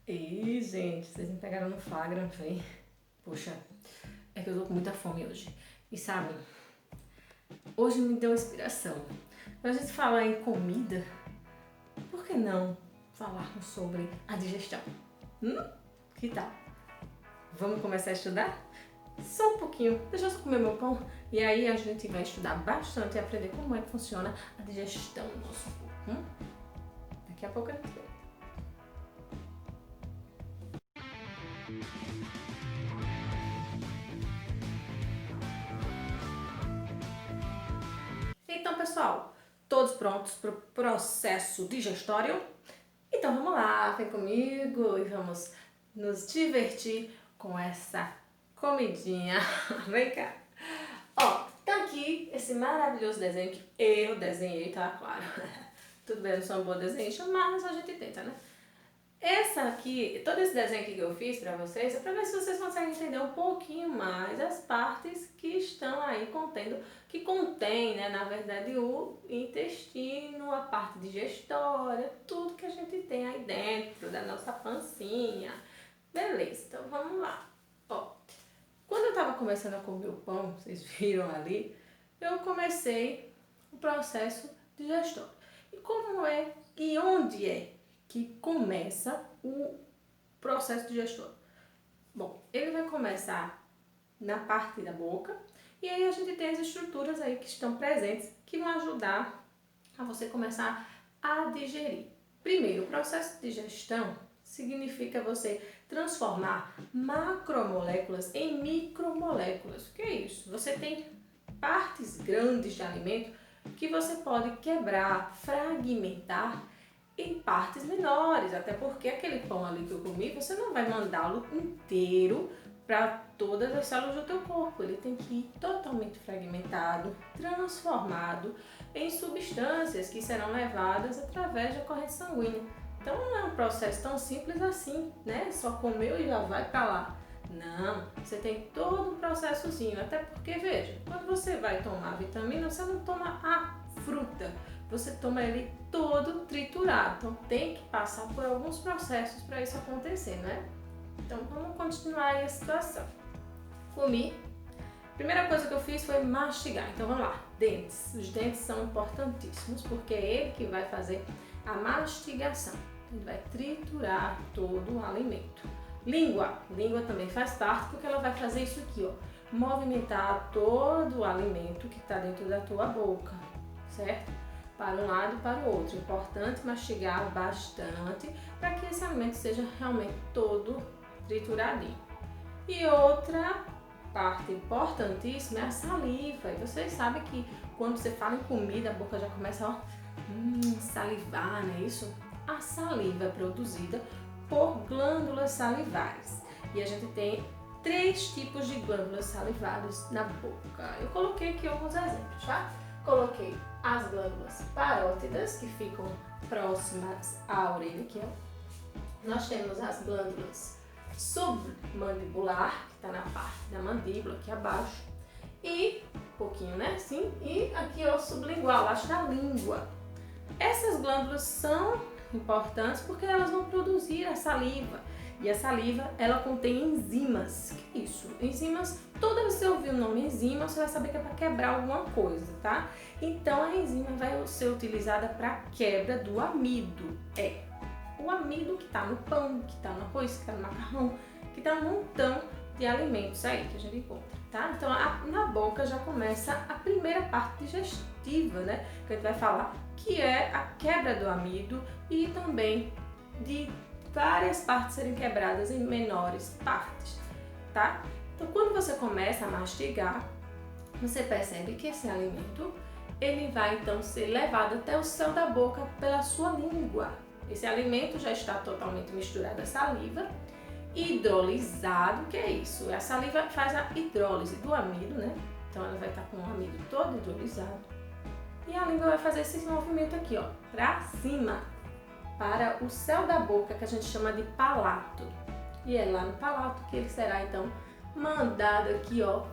E, gente, vocês me pegaram no flagra, não foi? Poxa, é que eu tô com muita fome hoje. E sabe, hoje me deu inspiração. Pra gente falar em comida, por que não falarmos sobre a digestão? Que tal? Vamos começar a estudar? Só um pouquinho, deixa eu só comer meu pão. E aí a gente vai estudar bastante e aprender como é que funciona a digestão do nosso corpo. Daqui a pouco a gente vê. Então, pessoal, todos prontos para o processo digestório? Então vamos lá, vem comigo e vamos nos divertir com essa comidinha. Vem cá. Ó, tá aqui esse maravilhoso desenho que eu desenhei, tá? Claro. Tudo bem, eu não sou uma boa desenhista, mas a gente tenta, né? Essa aqui, todo esse desenho aqui que eu fiz pra vocês é pra ver se vocês conseguem entender um pouquinho mais as partes que estão aí contendo, que contém, né, na verdade, o intestino, a parte digestória, tudo que a gente tem aí dentro da nossa pancinha. Beleza, então vamos lá. Ó, quando eu tava começando a comer o pão, vocês viram ali, eu comecei o processo digestório. E como é e onde é que começa o processo digestório? Bom, ele vai começar na parte da boca e aí a gente tem as estruturas aí que estão presentes que vão ajudar a você começar a digerir. Primeiro, o processo de digestão significa você transformar macromoléculas em micromoléculas. O que é isso? Você tem partes grandes de alimento que você pode quebrar, fragmentar em partes menores, até porque aquele pão ali que eu comi, você não vai mandá-lo inteiro para todas as células do teu corpo. Ele tem que ir totalmente fragmentado, transformado em substâncias que serão levadas através da corrente sanguínea. Então não é um processo tão simples assim, né? Só comeu e já vai para lá. Não, você tem todo um processozinho, até porque, veja, quando você vai tomar vitamina, você não toma a fruta, você toma ele todo triturado, então tem que passar por alguns processos para isso acontecer, né? Então vamos continuar aí a situação. Comi, primeira coisa que eu fiz foi mastigar, então vamos lá, dentes. Os dentes são importantíssimos porque é ele que vai fazer a mastigação, ele vai triturar todo o alimento. Língua também faz parte porque ela vai fazer isso aqui, ó, movimentar todo o alimento que está dentro da tua boca, certo? Para um lado e para o outro. Importante mastigar bastante para que esse alimento seja realmente todo trituradinho. E outra parte importantíssima é a saliva. E vocês sabem que quando você fala em comida, a boca já começa a salivar, não é isso? A saliva é produzida por glândulas salivares. E a gente tem 3 tipos de glândulas salivares na boca. Eu coloquei aqui alguns exemplos, tá? Coloquei as glândulas parótidas, que ficam próximas à orelha, aqui, ó. Nós temos as glândulas submandibular, que está na parte da mandíbula, aqui abaixo. E, um pouquinho, né, assim, e aqui, ó, sublingual, abaixo da língua. Essas glândulas são importantes porque elas vão produzir a saliva. E a saliva, ela contém enzimas. Que é isso? Enzimas, toda vez que você ouvir o nome enzima, você vai saber que é para quebrar alguma coisa, tá? Então a enzima vai ser utilizada para quebra do amido. É o amido que está no pão, que está no arroz, que está no macarrão, que está num montão de alimentos aí que a gente encontra, tá? Então na boca já começa a primeira parte digestiva, né? Que a gente vai falar, que é a quebra do amido e também de várias partes serem quebradas em menores partes, tá? Então quando você começa a mastigar, você percebe que esse alimento, ele vai então ser levado até o céu da boca pela sua língua. Esse alimento já está totalmente misturado à saliva, hidrolisado, que é isso? A saliva faz a hidrólise do amido, né? Então ela vai estar com o amido todo hidrolisado. E a língua vai fazer esse movimento aqui, ó, para cima, para o céu da boca, que a gente chama de palato. E é lá no palato que ele será então mandado aqui, ó,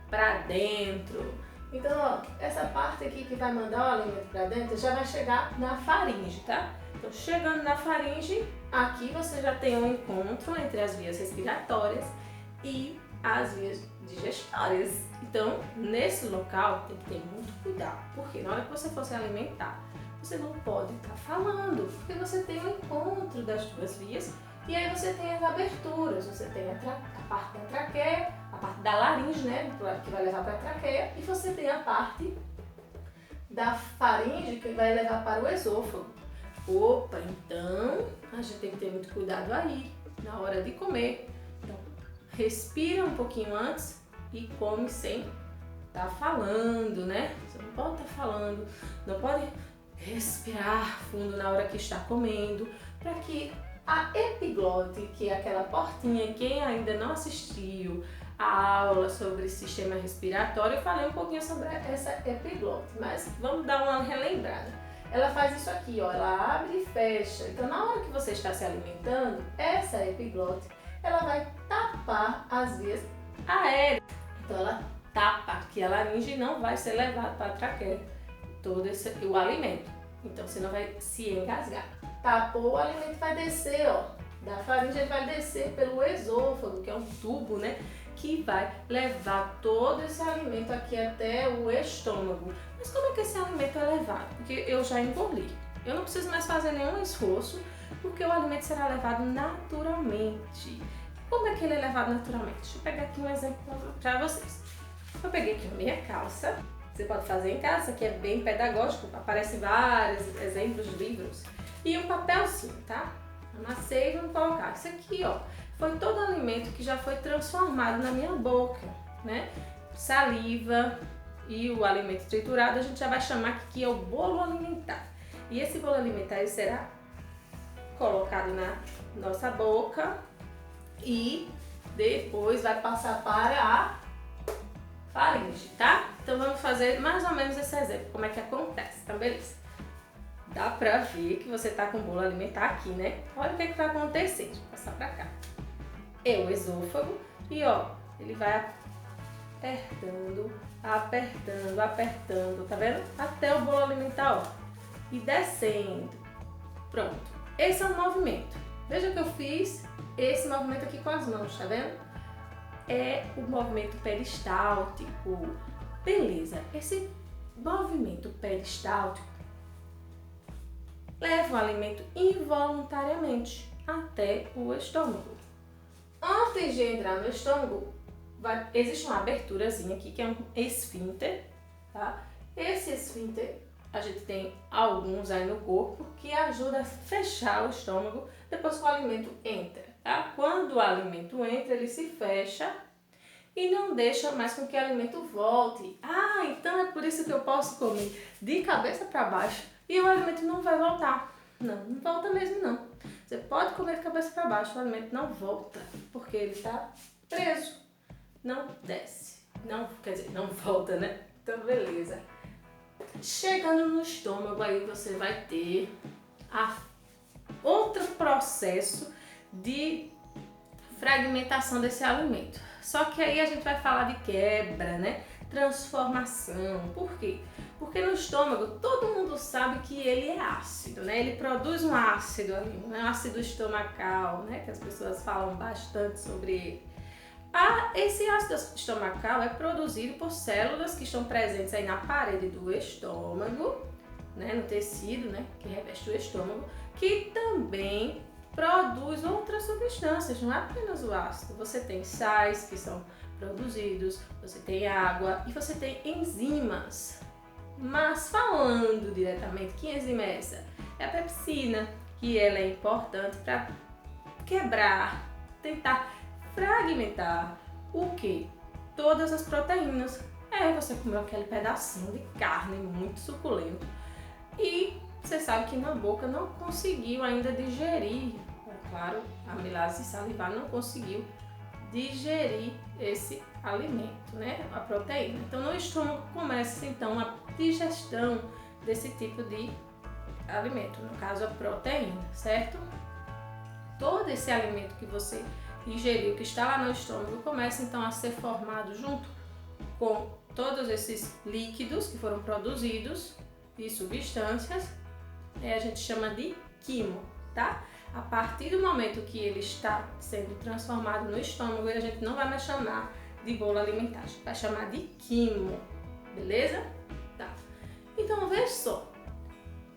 para dentro. Então, ó, essa parte aqui que vai mandar o alimento para dentro já vai chegar na faringe, tá? Então, chegando na faringe, aqui você já tem um encontro entre as vias respiratórias e as vias digestórias. Então, nesse local tem que ter muito cuidado, porque na hora que você for se alimentar, você não pode estar falando, porque você tem um encontro das duas vias e aí você tem as aberturas, você tem a parte da traqueia, a parte da laringe, né, que vai levar para a traqueia, e você tem a parte da faringe que vai levar para o esôfago. Opa, então a gente tem que ter muito cuidado aí, na hora de comer. Então, respira um pouquinho antes e come sem estar falando, né? Você não pode estar falando, não pode respirar fundo na hora que está comendo, para que a epiglote, que é aquela portinha, quem ainda não assistiu a aula sobre sistema respiratório, eu falei um pouquinho sobre essa epiglote, mas vamos dar uma relembrada. Ela faz isso aqui, ó, ela abre e fecha. Então, na hora que você está se alimentando, essa epiglote, ela vai tapar as vias aéreas. Então, ela tapa aqui a laringe e não vai ser levado para a traqueia todo o alimento. Então, você não vai se engasgar. Tapou, o alimento vai descer, ó, da faringe, ele vai descer pelo esôfago, que é um tubo, né, que vai levar todo esse alimento aqui até o estômago. Mas como é que esse alimento é levado? Porque eu já engoli. Eu não preciso mais fazer nenhum esforço, porque o alimento será levado naturalmente. Como é que ele é levado naturalmente? Deixa eu pegar aqui um exemplo para vocês. Eu peguei aqui a minha calça. Você pode fazer em casa, isso aqui é bem pedagógico, aparecem vários exemplos de livros. E um papelzinho, tá? Amassei e vamos colocar. Isso aqui, ó, foi todo o alimento que já foi transformado na minha boca, né? Saliva e o alimento triturado, a gente já vai chamar que aqui é o bolo alimentar. E esse bolo alimentar ele será colocado na nossa boca e depois vai passar para a faringe, tá? Então vamos fazer mais ou menos esse exemplo, como é que acontece, então beleza. Dá pra ver que você tá com o bolo alimentar aqui, né? Olha o que vai acontecer, deixa eu passar pra cá. É o esôfago e ó, ele vai apertando, apertando, apertando, tá vendo? Até o bolo alimentar, ó, e descendo. Pronto, esse é o movimento. Veja que eu fiz esse movimento aqui com as mãos, tá vendo? É o movimento peristáltico. Beleza, esse movimento peristáltico leva o alimento involuntariamente até o estômago. Antes de entrar no estômago, existe uma aberturazinha aqui que é um esfíncter, tá? Esse esfíncter, a gente tem alguns aí no corpo que ajuda a fechar o estômago depois que o alimento entra, tá? Quando o alimento entra, ele se fecha e não deixa mais com que o alimento volte. Ah, então é por isso que eu posso comer de cabeça para baixo e o alimento não vai voltar. Não, não volta mesmo não. Você pode comer de cabeça para baixo, o alimento não volta, porque ele está preso. Não desce. Não, quer dizer, não volta, né? Então, beleza. Chegando no estômago, aí você vai ter outro processo de fragmentação desse alimento. Só que aí a gente vai falar de quebra, né? Transformação. Por quê? Porque no estômago todo mundo sabe que ele é ácido, né? Ele produz um ácido ali, um ácido estomacal, né? Que as pessoas falam bastante sobre ele. Esse ácido estomacal é produzido por células que estão presentes aí na parede do estômago, né? No tecido, né? Que reveste o estômago, que também produz outras substâncias, não é apenas o ácido. Você tem sais que são produzidos, você tem água e você tem enzimas. Mas falando diretamente, que enzima é essa? É a pepsina, que ela é importante para quebrar, tentar fragmentar o que? Todas as proteínas. Você comeu aquele pedacinho de carne muito suculento e você sabe que na boca não conseguiu ainda digerir, é claro, a amilase salivar não conseguiu digerir esse alimento, né? A proteína. Então no estômago começa então a digestão desse tipo de alimento, no caso a proteína, certo? Todo esse alimento que você ingeriu, que está lá no estômago, começa então a ser formado junto com todos esses líquidos que foram produzidos e substâncias, a gente chama de quimo, tá? A partir do momento que ele está sendo transformado no estômago, a gente não vai mais chamar de bolo alimentar, a gente vai chamar de quimo, beleza? Tá. Então, veja só,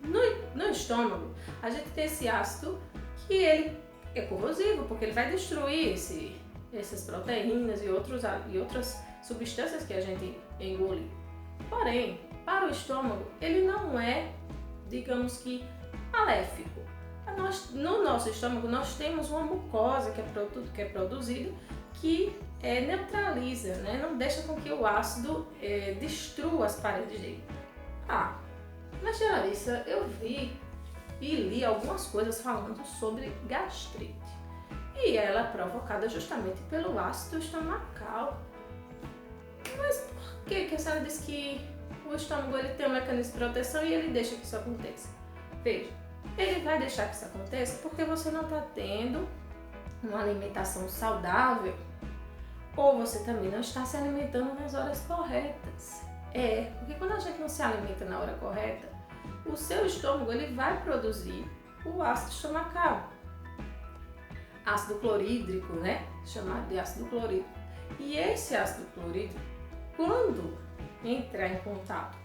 no estômago, a gente tem esse ácido que ele é corrosivo, porque ele vai destruir essas proteínas e outras substâncias que a gente engole. Porém, para o estômago, ele não é, digamos que, maléfico. No nosso estômago, nós temos uma mucosa que é produzida que neutraliza, né? Não deixa com que o ácido destrua as paredes dele. Mas tia Larissa, eu vi e li algumas coisas falando sobre gastrite. E ela é provocada justamente pelo ácido estomacal. Mas por que a senhora diz que o estômago ele tem um mecanismo de proteção e ele deixa que isso aconteça? Veja, ele vai deixar que isso aconteça porque você não está tendo uma alimentação saudável ou você também não está se alimentando nas horas corretas. Porque quando a gente não se alimenta na hora correta, o seu estômago ele vai produzir o ácido estomacal. Ácido clorídrico, né? Chamado de ácido clorídrico. E esse ácido clorídrico, quando entrar em contato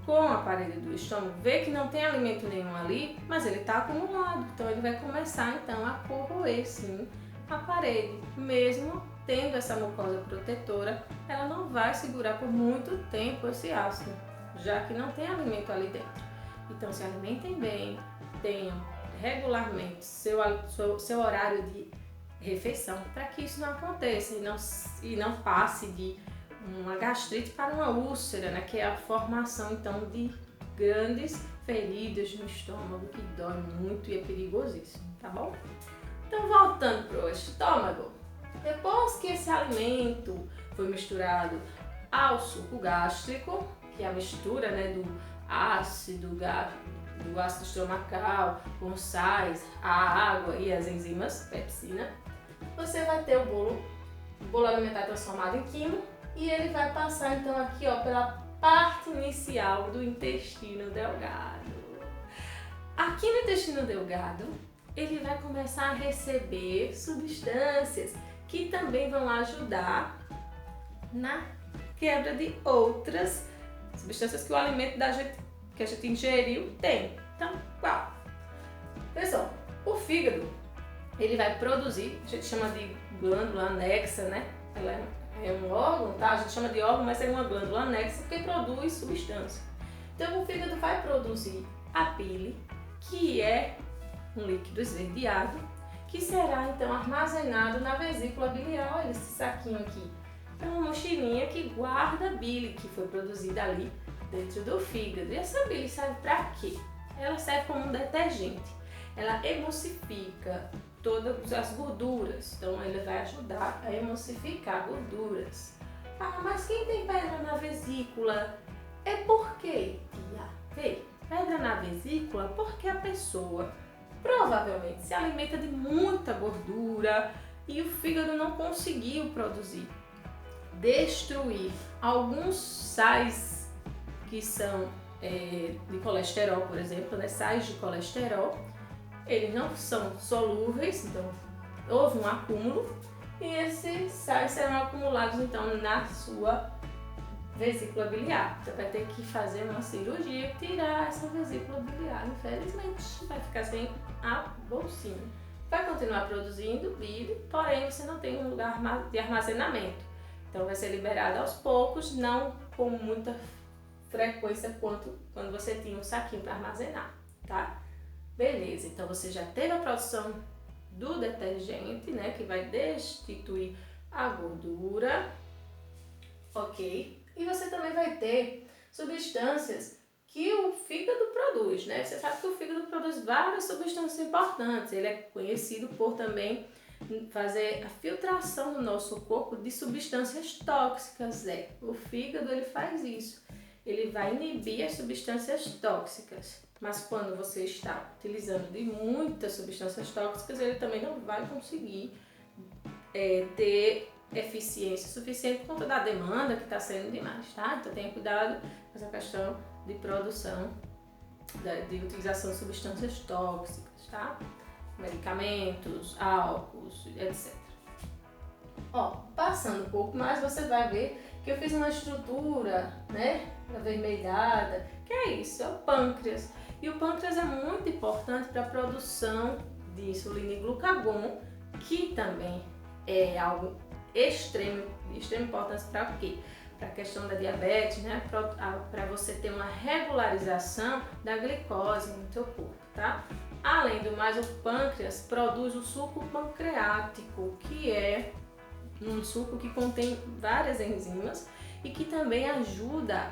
com a parede do estômago, vê que não tem alimento nenhum ali, mas ele está acumulado. Então ele vai começar então a corroer sim a parede. Mesmo tendo essa mucosa protetora, ela não vai segurar por muito tempo esse ácido, já que não tem alimento ali dentro. Então se alimentem bem, tenham regularmente seu horário de refeição para que isso não aconteça e não passe de uma gastrite para uma úlcera, né, que é a formação então de grandes feridas no estômago que dói muito e é perigosíssimo, tá bom? Então voltando para o estômago, depois que esse alimento foi misturado ao suco gástrico, que é a mistura, né, do ácido estomacal com sais, a água e as enzimas pepsina, você vai ter o bolo alimentar transformado em quimo e ele vai passar então aqui pela parte inicial do intestino delgado. Aqui no intestino delgado, ele vai começar a receber substâncias que também vão ajudar na quebra de outras substâncias que o alimento que a gente ingeriu tem. Então, qual? Pessoal, o fígado, ele vai produzir, a gente chama de glândula anexa, né? Ela é um órgão, tá? A gente chama de órgão, mas é uma glândula anexa que produz substância. Então, o fígado vai produzir a bile, que é um líquido esverdeado, que será então armazenado na vesícula biliar. Olha esse saquinho aqui. É uma mochilinha que guarda a bile que foi produzida ali dentro do fígado. E essa bile serve para quê? Ela serve como um detergente. Ela emulsifica todas as gorduras. Então, ele vai ajudar a emulsificar gorduras. Mas quem tem pedra na vesícula é por quê, tia? Pedra na vesícula porque a pessoa provavelmente se alimenta de muita gordura e o fígado não conseguiu destruir alguns sais que são de colesterol, por exemplo, né? Sais de colesterol, eles não são solúveis, então houve um acúmulo e esses sais serão acumulados então na sua vesícula biliar. Você vai ter que fazer uma cirurgia e tirar essa vesícula biliar. Infelizmente, vai ficar sem a bolsinha. Vai continuar produzindo bile, porém você não tem um lugar de armazenamento. Então vai ser liberado aos poucos, não com muita frequência quanto quando você tinha um saquinho para armazenar, tá? Beleza, então você já teve a produção do detergente, né, que vai destituir a gordura, ok? E você também vai ter substâncias que o fígado produz, né? Você sabe que o fígado produz várias substâncias importantes. Ele é conhecido por também fazer a filtração do nosso corpo de substâncias tóxicas. O fígado ele faz isso. Ele vai inibir as substâncias tóxicas. Mas quando você está utilizando de muitas substâncias tóxicas, ele também não vai conseguir ter eficiência suficiente por conta da demanda que está sendo demais, tá? Então tenha cuidado com essa questão de produção, de utilização de substâncias tóxicas. tá? Medicamentos, álcools, etc. Ó, passando um pouco mais, você vai ver que eu fiz uma estrutura, né, avermelhada, que é isso, é o pâncreas. E o pâncreas é muito importante para a produção de insulina e glucagon, que também é algo de extrema importância para o quê? Para a questão da diabetes, né, para você ter uma regularização da glicose no teu corpo, tá? Além do mais, o pâncreas produz o suco pancreático, que é um suco que contém várias enzimas e que também ajuda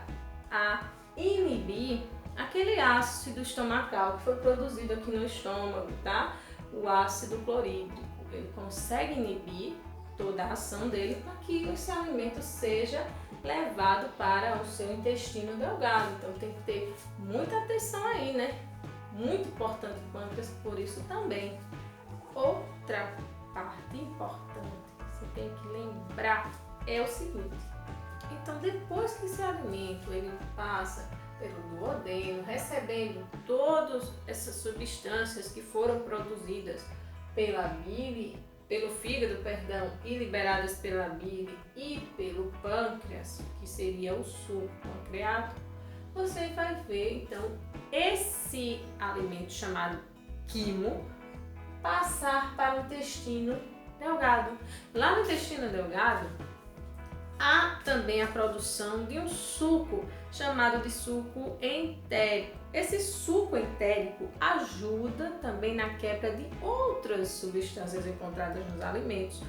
a inibir aquele ácido estomacal que foi produzido aqui no estômago, tá? O ácido clorídrico. Ele consegue inibir toda a ação dele para que esse alimento seja levado para o seu intestino delgado. Então tem que ter muita atenção aí, né? Muito importante o pâncreas, por isso também. Outra parte importante que você tem que lembrar é o seguinte: então depois que esse alimento ele passa pelo duodeno, recebendo todas essas substâncias que foram produzidas pela bile, pelo fígado, perdão, e liberadas pela bile e pelo pâncreas, que seria o suco pancreático, você vai ver então esse alimento chamado quimo passar para o intestino delgado. Lá no intestino delgado há também a produção de um suco chamado de suco entérico. Esse suco entérico ajuda também na quebra de outras substâncias encontradas nos alimentos,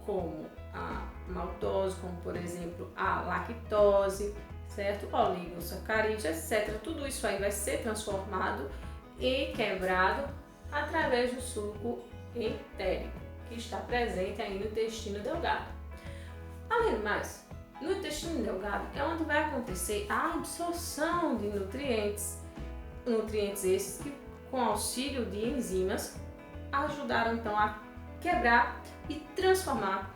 como a maltose, como por exemplo a lactose, certo? Oligosacarídeos, etc. Tudo isso aí vai ser transformado e quebrado através do suco entérico, que está presente aí no intestino delgado. Além do mais, no intestino delgado é onde vai acontecer a absorção de nutrientes esses que, com auxílio de enzimas, ajudaram então a quebrar e transformar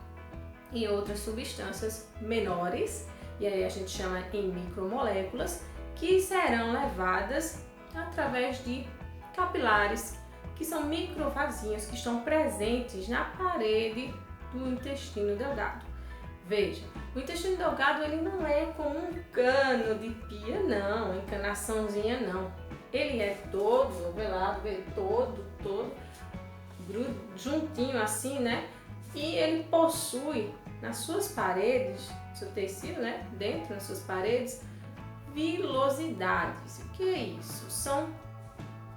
em outras substâncias menores, e aí a gente chama em micromoléculas, que serão levadas através de capilares, que são microvasinhos que estão presentes na parede do intestino delgado. Veja, o intestino delgado ele não é como um cano de pia, não, encanaçãozinha não. Ele é todo ovalado, todo juntinho assim, né? E ele possui nas suas paredes, seu tecido, né? Dentro das suas paredes, vilosidades. O que é isso? São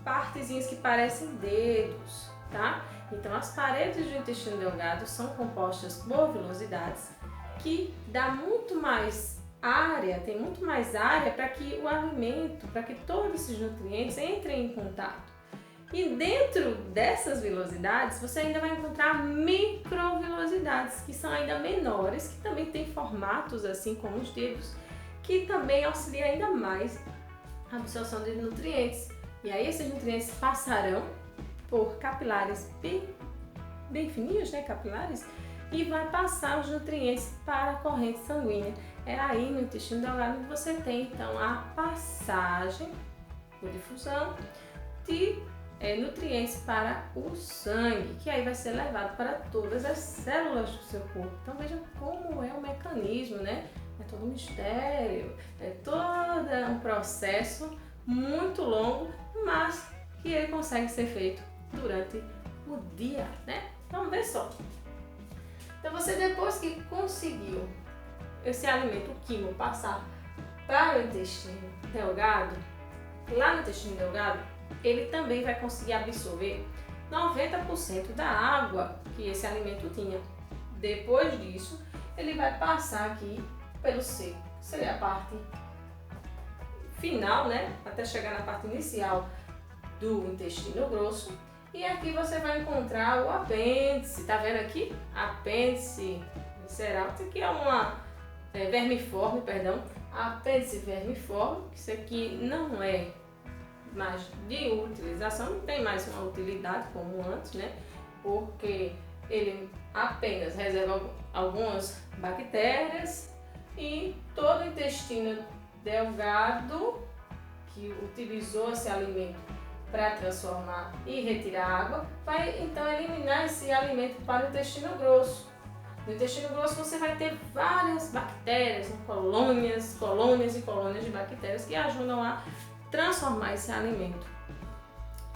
partezinhas que parecem dedos, tá? Então as paredes do intestino delgado são compostas por vilosidades que dá muito mais área, tem muito mais área para que o alimento, para que todos esses nutrientes entrem em contato. E dentro dessas vilosidades você ainda vai encontrar microvilosidades, que são ainda menores, que também têm formatos assim como os dedos, que também auxiliam ainda mais a absorção de nutrientes. E aí esses nutrientes passarão por capilares bem fininhos, né, capilares, e vai passar os nutrientes para a corrente sanguínea. É aí no intestino delgado que você tem então a passagem por difusão de nutrientes para o sangue, que aí vai ser levado para todas as células do seu corpo. Então veja como é o mecanismo, né? É todo um mistério, é todo um processo muito longo, mas que ele consegue ser feito durante o dia, né? Então vê só. Então você, depois que conseguiu esse alimento químico passar para o intestino delgado, lá no intestino delgado, ele também vai conseguir absorver 90% da água que esse alimento tinha. Depois disso, ele vai passar aqui pelo seco, que seria a parte final, né? Até chegar na parte inicial do intestino grosso. E aqui você vai encontrar o apêndice, tá vendo aqui? Apêndice visceral, isso aqui é uma vermiforme, perdão. Apêndice vermiforme, isso aqui não é mais de utilização, não tem mais uma utilidade como antes, né? Porque ele apenas reserva algumas bactérias e todo o intestino delgado que utilizou esse alimento para transformar e retirar a água, vai então eliminar esse alimento para o intestino grosso. No intestino grosso você vai ter várias bactérias, colônias e colônias de bactérias que ajudam a transformar esse alimento.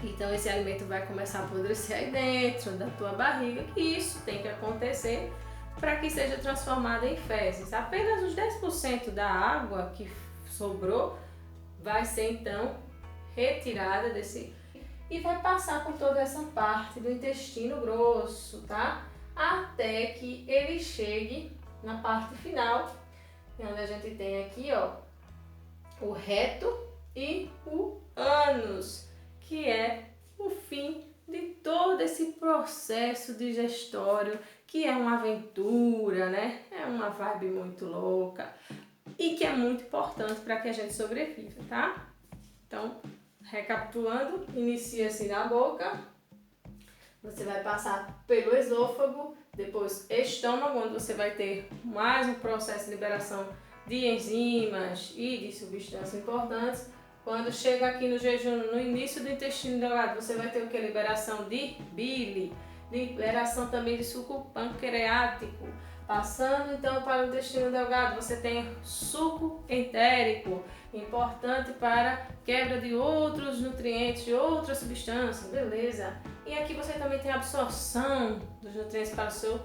Então esse alimento vai começar a apodrecer aí dentro da tua barriga, e isso tem que acontecer para que seja transformada em fezes. Apenas os 10% da água que sobrou vai ser então retirada desse e vai passar por toda essa parte do intestino grosso, tá? Até que ele chegue na parte final, onde a gente tem aqui, ó, o reto e o ânus, que é o fim de todo esse processo digestório, que é uma aventura, né? É uma vibe muito louca e que é muito importante para que a gente sobreviva, tá? Então, recapitulando, inicia-se na boca, você vai passar pelo esôfago, depois estômago, onde você vai ter mais um processo de liberação de enzimas e de substâncias importantes. Quando chega aqui no jejum, no início do intestino delgado, você vai ter o que? Liberação de bile, liberação também de suco pancreático. Passando então para o intestino delgado, você tem suco entérico, importante para quebra de outros nutrientes, de outras substâncias, beleza? E aqui você também tem a absorção dos nutrientes para o seu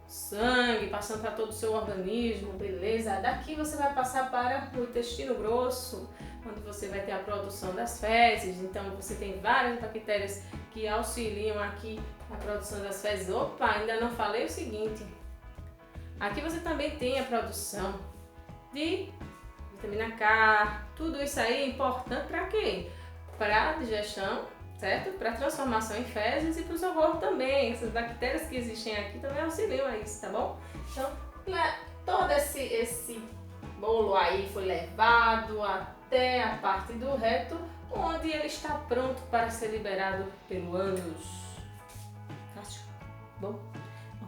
sangue, passando para todo o seu organismo, beleza? Daqui você vai passar para o intestino grosso, onde você vai ter a produção das fezes. Então você tem várias bactérias que auxiliam aqui na produção das fezes. Opa, ainda não falei o seguinte. Aqui você também tem a produção de vitamina K. Tudo isso aí é importante para quê? Para a digestão, certo? Para a transformação em fezes e para o socorro também. Essas bactérias que existem aqui também auxiliam a isso, tá bom? Então, todo esse bolo aí foi levado até a parte do reto, onde ele está pronto para ser liberado pelo ânus. Fácil? Bom?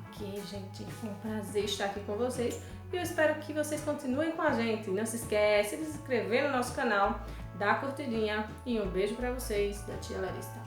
Ok, gente, foi um prazer estar aqui com vocês e eu espero que vocês continuem com a gente. Não se esquece de se inscrever no nosso canal, dar a curtidinha e um beijo para vocês da tia Larissa.